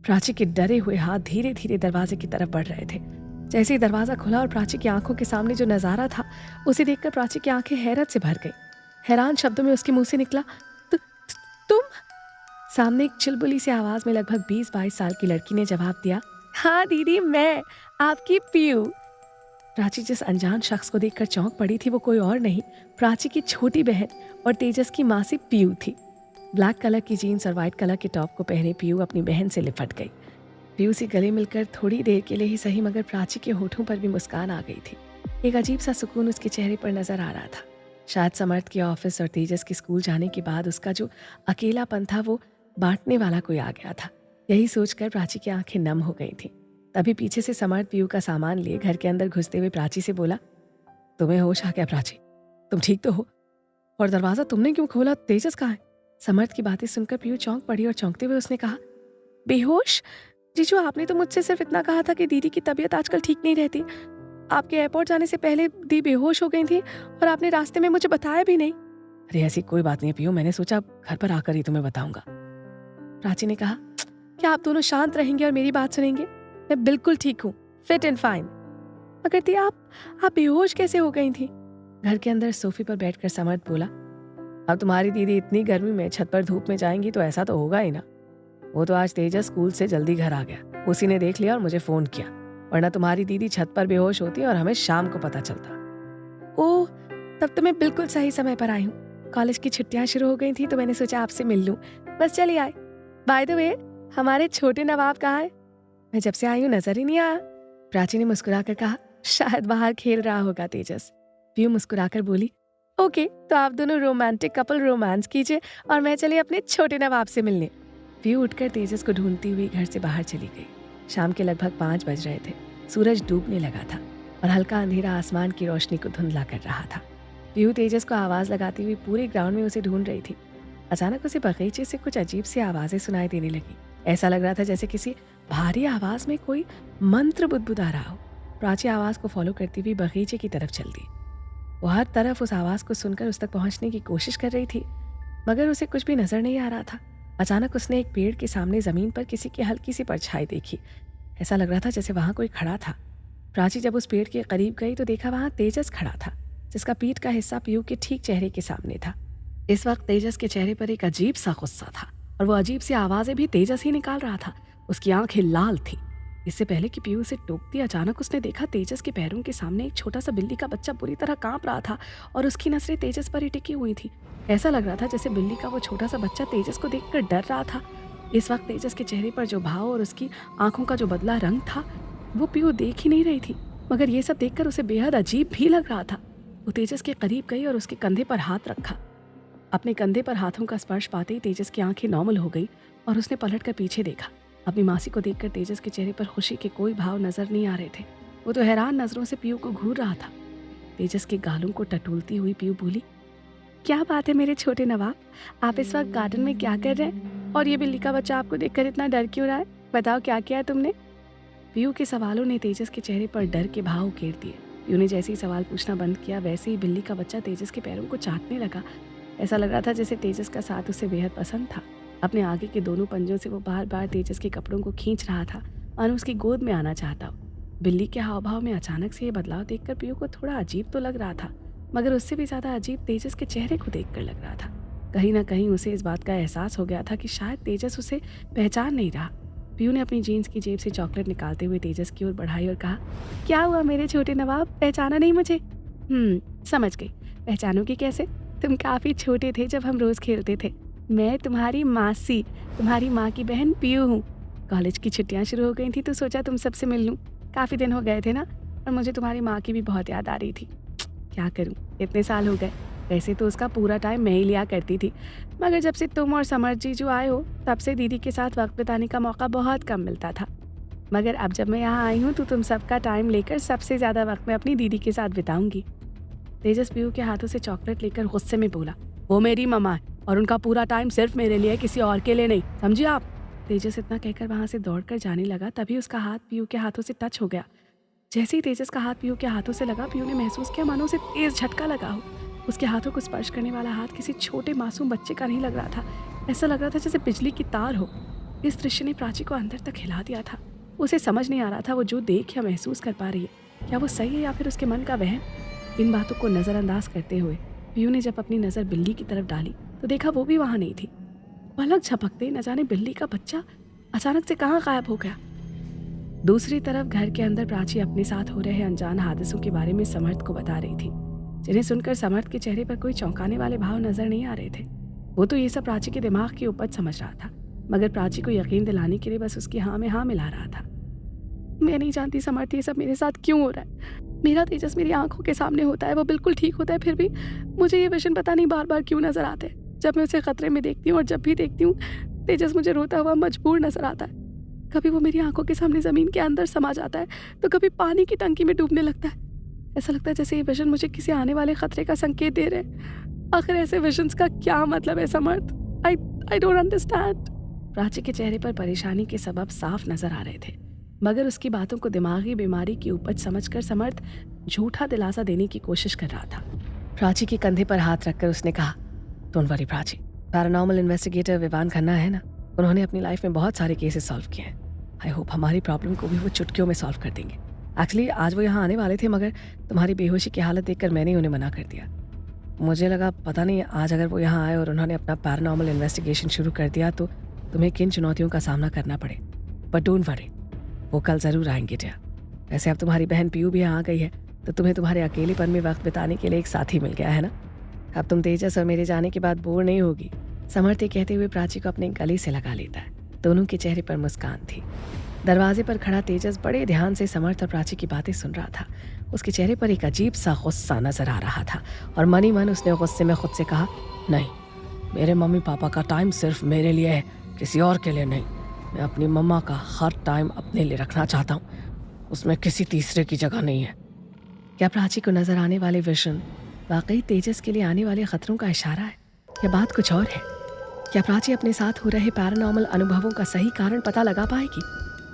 प्राची के डरे हुए हाथ धीरे धीरे दरवाजे की तरफ बढ़ रहे थे। जैसे ही दरवाजा खुला और प्राची की आंखों के सामने जो नजारा था उसे देखकर प्राची की आंखें हैरत से भर गई। हैरान शब्दों में उसके मुंह से निकला, तुम? सामने एक चिलबुली सी आवाज में लगभग 20-22 साल की लड़की ने जवाब दिया, हाँ दीदी, मैं आपकी पीयू। प्राची जिस अनजान शख्स को देखकर चौंक पड़ी थी वो कोई और नहीं, प्राची की छोटी बहन और तेजस की माँ सी पीयू थी। ब्लैक कलर की जीन्स और वाइट कलर के टॉप को पहने पीयू अपनी बहन से लिपट गई। पीयू से गले मिलकर थोड़ी देर के लिए ही सही मगर प्राची के होठों पर भी मुस्कान आ गई थी। एक अजीब सा सुकून उसके चेहरे पर नजर आ रहा था। शायद समर्थ के ऑफिस और तेजस के स्कूल जाने के बाद उसका जो अकेलापन था वो बांटने वाला कोई आ गया था। यही सोचकर प्राची की आंखें नम हो गई थी। तभी पीछे से समर्थ पीयू का सामान लिए घर के अंदर घुसते हुए प्राची से बोला, तुम्हें होश आ गया प्राची? तुम ठीक तो हो? और दरवाजा तुमने क्यों खोला? तेजस कहाँ है? समर्थ की बातें सुनकर पीयू चौंक पड़ी और चौंकते हुए उसने कहा, बेहोश? जीजू, आपने तो मुझसे सिर्फ इतना कहा था कि दीदी की तबीयत आजकल ठीक नहीं रहती। आपके एयरपोर्ट जाने से पहले दी बेहोश हो गई थी और आपने रास्ते में मुझे बताया भी नहीं। अरे ऐसी कोई बात नहीं पीयू, मैंने सोचा घर पर आकर ही तुम्हें बताऊंगा। प्राची ने कहा, क्या आप दोनों शांत रहेंगे और मेरी बात सुनेंगे? मैं बिल्कुल ठीक हूँ, फिट एंड फाइन। मगर दी, आप बेहोश कैसे हो गई थी? घर के अंदर सोफे पर बैठकर समर्थ बोला, अब तुम्हारी दीदी इतनी गर्मी में छत पर धूप में जाएंगी तो ऐसा तो होगा ही ना। वो तो आज तेजस स्कूल से जल्दी घर आ गया, उसी ने देख लिया और मुझे फोन किया, वरना तुम्हारी दीदी छत पर बेहोश होती और हमें शाम को पता चलता। ओह, तब तो मैं बिल्कुल सही समय पर आई हूँ। कॉलेज की छुट्टियां शुरू हो गई थी तो मैंने सोचा आपसे मिल लूं, बस चली आई। बाय द वे, हमारे छोटे नवाब कहाँ है? मैं जब से आई हूँ नजर ही नहीं आया। प्राची ने मुस्कुराकर कहा, शायद बाहर खेल रहा होगा तेजस। पीयू मुस्कुराकर बोली, ओके, तो आप दोनों रोमांटिक कपल रोमांस कीजिए और मैं चली अपने छोटे नवाब से मिलने। पीयू उठकर तेजस को ढूंढती हुई घर से बाहर चली गई। शाम के लगभग 5 बज रहे थे। सूरज डूबने लगा था और हल्का अंधेरा आसमान की रोशनी को धुंधला कर रहा था। पीयू तेजस को आवाज लगाती हुई पूरे ग्राउंड में उसे ढूंढ रही थी। अचानक उसे बगीचे से कुछ अजीब सी आवाजें सुनाई देने लगी। ऐसा लग रहा था जैसे किसी भारी आवाज में कोई मंत्र बुदबुदा रहा हो। प्राची आवाज को फॉलो करती हुई बगीचे की तरफ चल दी। वो हर तरफ उस आवाज को सुनकर उस तक पहुंचने की कोशिश कर रही थी मगर उसे कुछ भी नजर नहीं आ रहा था। अचानक उसने एक पेड़ के सामने जमीन पर किसी की हल्की सी परछाई देखी। ऐसा लग रहा था जैसे वहां कोई खड़ा था। प्राची जब उस पेड़ के करीब गई तो देखा वहां तेजस खड़ा था, जिसका पीठ का हिस्सा पीयू के ठीक चेहरे के सामने था। इस वक्त तेजस के चेहरे पर एक अजीब सा गुस्सा था और वो अजीब सी आवाजें भी तेजस ही निकाल रहा था। उसकी आंखें लाल थी। इससे पहले कि पीयू उसे टोकती, अचानक उसने देखा तेजस के पैरों के सामने एक छोटा सा बिल्ली का बच्चा बुरी तरह कांप रहा था और उसकी नजरें तेजस पर ही टिकी हुई थी। ऐसा लग रहा था जैसे बिल्ली का वो छोटा सा बच्चा तेजस को देखकर डर रहा था। इस वक्त तेजस के चेहरे पर जो भाव और उसकी आंखों का जो बदला रंग था वो पीयू देख ही नहीं रही थी, मगर ये सब देखकर उसे बेहद अजीब भी लग रहा था। वो तेजस के करीब गई और उसके कंधे पर हाथ रखा। अपने कंधे पर हाथों का स्पर्श पाते ही तेजस की आंखें नॉर्मल हो गई और उसने पलट कर पीछे देखा। अपनी मासी को देखकर तेजस के चेहरे पर खुशी के कोई भाव नजर नहीं आ रहे थे। वो तो हैरान नजरों से पीयू को घूर रहा था। तेजस के गालों को टटोलती हुई पीयू बोली, क्या बात है मेरे छोटे नवाब, आप इस वक्त गार्डन में क्या कर रहे हैं? और ये बिल्ली का बच्चा आपको देखकर इतना डर क्यों रहा है? बताओ क्या किया है तुमने? पीयू के सवालों ने तेजस के चेहरे पर डर के भाव उकेर दिए। पीयू ने जैसे ही सवाल पूछना बंद किया वैसे ही बिल्ली का बच्चा तेजस के पैरों को चाटने लगा। ऐसा लग रहा था जैसे तेजस का साथ उसे बेहद पसंद था। अपने आगे के दोनों पंजों से वो बार बार तेजस के कपड़ों को खींच रहा था और उसकी गोद में आना चाहता हो। बिल्ली के हाव भाव में अचानक से ये बदलाव देखकर पीयू को थोड़ा अजीब तो लग रहा था, मगर उससे भी ज्यादा अजीब तेजस के चेहरे को देखकर लग रहा था। कहीं ना कहीं उसे इस बात का एहसास हो गया था कि शायद तेजस उसे पहचान नहीं रहा। पीयू ने अपनी जीन्स की जेब से चॉकलेट निकालते हुए तेजस की ओर बढ़ाई और कहा, क्या हुआ मेरे छोटे नवाब, पहचाना नहीं मुझे? समझ गई। पहचानोगी कैसे? तुम काफी छोटे थे जब हम रोज खेलते थे। मैं तुम्हारी मासी, तुम्हारी माँ की बहन पीयू हूँ। कॉलेज की छुट्टियाँ शुरू हो गई थी तो सोचा तुम सबसे मिल लूँ। काफ़ी दिन हो गए थे ना, और मुझे तुम्हारी माँ की भी बहुत याद आ रही थी। क्या करूँ, इतने साल हो गए। वैसे तो उसका पूरा टाइम मैं ही लिया करती थी, मगर जब से तुम और समर जीजू आए हो तब से दीदी के साथ वक्त बिताने का मौका बहुत कम मिलता था। मगर अब जब मैं यहाँ आई हूँ तो तुम सबका टाइम लेकर सबसे ज़्यादा वक्त मैं अपनी दीदी के साथ बिताऊंगी। तेजस पीयू के हाथों से चॉकलेट लेकर गुस्से में बोला, वो मेरी मम्मा है और उनका पूरा टाइम सिर्फ मेरे लिए, किसी और के लिए नहीं, समझिए आप? तेजस इतना कहकर वहां से दौड़कर जाने लगा, तभी उसका हाथ पीयू के हाथों से टच हो गया। जैसे ही तेजस का हाथ पीयू के हाथों से लगा, पीयू ने महसूस किया मानो उसे तेज झटका लगा हो। उसके हाथों को स्पर्श करने वाला हाथ किसी छोटे मासूम बच्चे का नहीं लग रहा था, ऐसा लग रहा था जैसे बिजली की तार हो। इस दृश्य ने प्राची को अंदर तक हिला दिया था। उसे समझ नहीं आ रहा था वो जो देख या महसूस कर पा रही है क्या वो सही है या फिर उसके मन का वहम। इन बातों को नज़रअंदाज करते हुए पीयू ने जब अपनी नज़र बिल्ली की तरफ डाली तो देखा वो भी वहाँ नहीं थी। पलक झपकते न जाने बिल्ली का बच्चा अचानक से कहाँ गायब हो गया। दूसरी तरफ घर के अंदर प्राची अपने साथ हो रहे अनजान हादसों के बारे में समर्थ को बता रही थी, जिन्हें सुनकर समर्थ के चेहरे पर कोई चौंकाने वाले भाव नजर नहीं आ रहे थे। वो तो ये सब प्राची के दिमाग की उपज समझ रहा था, मगर प्राची को यकीन दिलाने के लिए बस उसकी हाँ में हाँ मिला रहा था। मैं नहीं जानती समर्थ ये सब मेरे साथ क्यों हो रहा है। मेरा तेजस मेरी आंखों के सामने होता है, वो बिल्कुल ठीक होता है, फिर भी मुझे ये विजन पता नहीं बार बार क्यों नजर आते हैं। जब मैं उसे खतरे में देखती हूँ और जब भी देखती हूँ तेजस मुझे रोता हुआ मजबूर नजर आता है। कभी वो मेरी आंखों के सामने ज़मीन के अंदर समा जाता है तो कभी पानी की टंकी में डूबने लगता है। ऐसा लगता है जैसे ये विजन मुझे किसी आने वाले खतरे का संकेत दे रहे हैं। आखिर ऐसे विजन्स का क्या मतलब है Samarth? I don't understand. Prachi के चेहरे पर परेशानी के सबब साफ नजर आ रहे थे, मगर उसकी बातों को दिमागी बीमारी की उपज समझकर समर्थ झूठा दिलासा देने की कोशिश कर रहा था। प्राची के कंधे पर हाथ रखकर उसने कहा, don't worry Prachi, paranormal investigator Vivaan Khanna है ना, उन्होंने अपनी लाइफ में बहुत सारे केसेस सॉल्व किए हैं। आई होप हमारी प्रॉब्लम को भी वो चुटकियों में सॉल्व कर देंगे। एक्चुअली आज वो यहाँ आने वाले थे, मगर तुम्हारी बेहोशी की हालत देखकर मैंने उन्हें मना कर दिया। मुझे लगा पता नहीं आज अगर वो यहाँ आए और उन्होंने अपना पैरानॉर्मल इन्वेस्टिगेशन शुरू कर दिया तो तुम्हें किन चुनौतियों का सामना करना पड़े। बट डोंट वरी, वो कल ज़रूर आएंगे डियर। वैसे अब तुम्हारी बहन पीयू भी यहाँ आ गई है तो तुम्हें तुम्हारे अकेलेपन में वक्त बिताने के लिए एक साथी मिल गया है ना। अब तुम तेजस और मेरे जाने के बाद बोर नहीं होगी। समर्थ कहते हुए प्राची को अपने गले से लगा लेता है। दोनों के चेहरे पर मुस्कान थी। दरवाजे पर खड़ा तेजस बड़े ध्यान से समर्थ और प्राची की बातें सुन रहा था। उसके चेहरे पर एक अजीब सा गुस्सा नजर आ रहा था और मन ही मन उसने गुस्से में खुद से कहा, नहीं, मेरे मम्मी पापा का टाइम सिर्फ मेरे लिए है, किसी और के लिए नहीं। मैं अपनी मम्मा का हर टाइम अपने लिए रखना चाहता हूँ, उसमें किसी तीसरे की जगह नहीं है। क्या प्राची को नजर आने वाले विजन वाकई तेजस के लिए आने वाले खतरों का इशारा है या बात कुछ और है? क्या प्राची अपने साथ हो रहे पैरानॉर्मल अनुभवों का सही कारण पता लगा पाएगी?